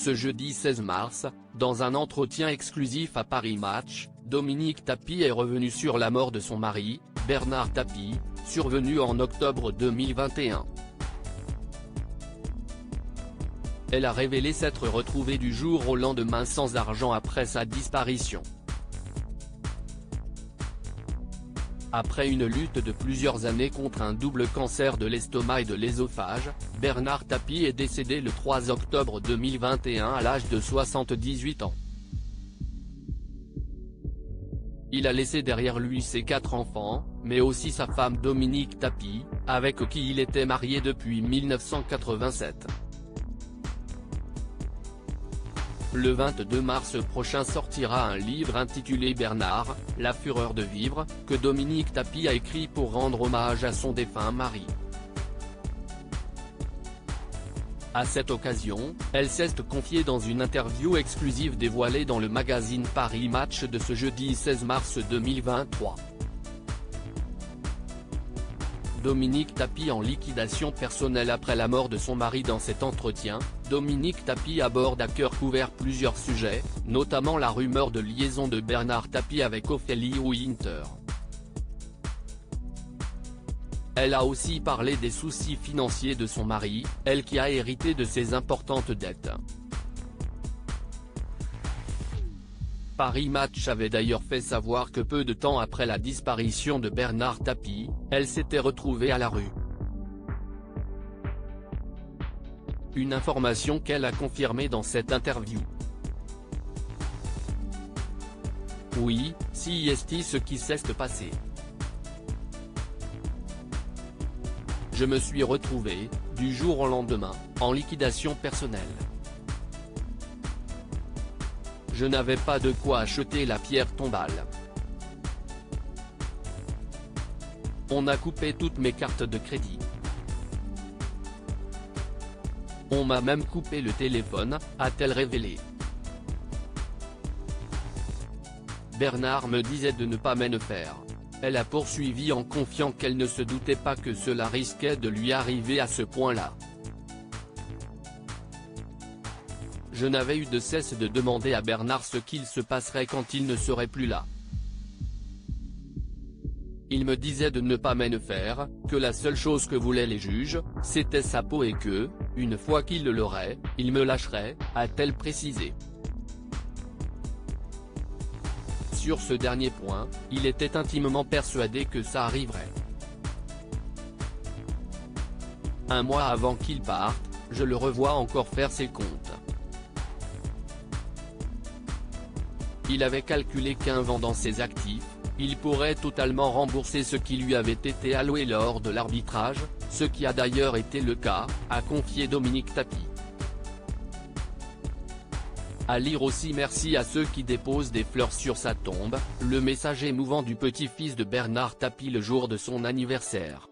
Ce jeudi 16 mars, dans un entretien exclusif à Paris Match, Dominique Tapie est revenue sur la mort de son mari, Bernard Tapie, survenue en octobre 2021. Elle a révélé s'être retrouvée du jour au lendemain sans argent après sa disparition. Après une lutte de plusieurs années contre un double cancer de l'estomac et de l'œsophage, Bernard Tapie est décédé le 3 octobre 2021 à l'âge de 78 ans. Il a laissé derrière lui ses 4 enfants, mais aussi sa femme Dominique Tapie, avec qui il était marié depuis 1987. Le 22 mars prochain sortira un livre intitulé Bernard, la fureur de vivre, que Dominique Tapie a écrit pour rendre hommage à son défunt mari. À cette occasion, elle s'est confiée dans une interview exclusive dévoilée dans le magazine Paris Match de ce jeudi 16 mars 2023. Dominique Tapie en liquidation personnelle après la mort de son mari. Dans cet entretien, Dominique Tapie aborde à cœur couvert plusieurs sujets, notamment la rumeur de liaison de Bernard Tapie avec Ophélie Winter. Elle a aussi parlé des soucis financiers de son mari, elle qui a hérité de ses importantes dettes. Paris Match avait d'ailleurs fait savoir que peu de temps après la disparition de Bernard Tapie, elle s'était retrouvée à la rue. Une information qu'elle a confirmée dans cette interview. Oui, si est ce qui s'est passé. Je me suis retrouvé, du jour au lendemain, en liquidation personnelle. Je n'avais pas de quoi acheter la pierre tombale. On a coupé toutes mes cartes de crédit. On m'a même coupé le téléphone, a-t-elle révélé. Bernard me disait de ne pas m'en faire. Elle a poursuivi en confiant qu'elle ne se doutait pas que cela risquait de lui arriver à ce point-là. Je n'avais eu de cesse de demander à Bernard ce qu'il se passerait quand il ne serait plus là. Il me disait de ne pas m'en faire, que la seule chose que voulaient les juges, c'était sa peau et que, une fois qu'il l'aurait, il me lâcherait, a-t-elle précisé. Sur ce dernier point, il était intimement persuadé que ça arriverait. Un mois avant qu'il parte, je le revois encore faire ses comptes. Il avait calculé qu'en vendant ses actifs, il pourrait totalement rembourser ce qui lui avait été alloué lors de l'arbitrage, ce qui a d'ailleurs été le cas, a confié Dominique Tapie. À lire aussi: merci à ceux qui déposent des fleurs sur sa tombe, le message émouvant du petit-fils de Bernard Tapie le jour de son anniversaire.